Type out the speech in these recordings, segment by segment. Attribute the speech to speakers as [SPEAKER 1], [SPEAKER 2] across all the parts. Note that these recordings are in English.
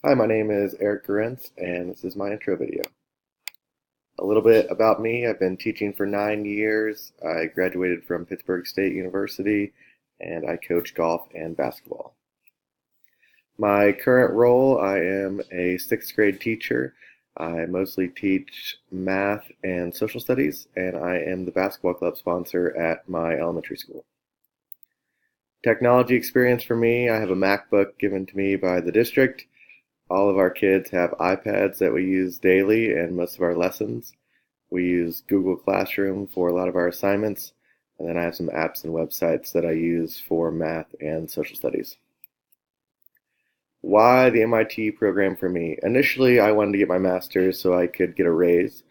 [SPEAKER 1] Hi, my name is Eric Gurentz, and this is my intro video. A little bit about me. I've been teaching for 9 years. I graduated from Pittsburgh State University, and I coach golf and basketball. My current role, I am a sixth grade teacher. I mostly teach math and social studies, and I am the basketball club sponsor at my elementary school. Technology experience for me, I have a MacBook given to me by the district. All of our kids have iPads that we use daily in most of our lessons. We use Google Classroom for a lot of our assignments, and then I have some apps and websites that I use for math and social studies. Why the MIT program for me? Initially, I wanted to get my master's so I could get a raise,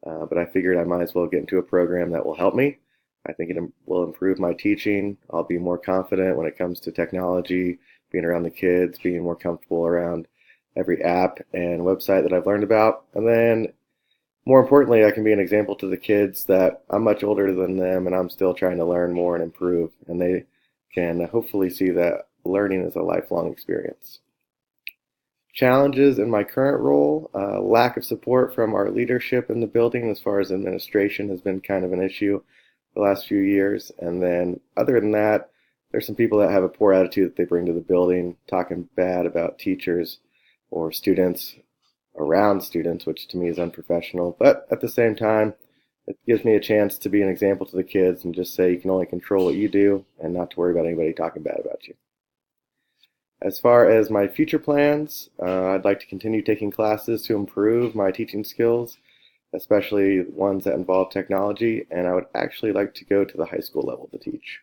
[SPEAKER 1] but I figured I might as well get into a program that will help me. I think it will improve my teaching. I'll be more confident when it comes to technology, being around the kids, being more comfortable around every app and website that I've learned about. And then, more importantly, I can be an example to the kids that I'm much older than them and I'm still trying to learn more and improve. And they can hopefully see that learning is a lifelong experience. Challenges in my current role, lack of support from our leadership in the building as far as administration has been kind of an issue the last few years. And then, other than that, there's some people that have a poor attitude that they bring to the building, talking bad about teachers or students around students, which to me is unprofessional. But at the same time, it gives me a chance to be an example to the kids and just say you can only control what you do and not to worry about anybody talking bad about you. As far as my future plans, I'd like to continue taking classes to improve my teaching skills, especially ones that involve technology, and I would actually like to go to the high school level to teach.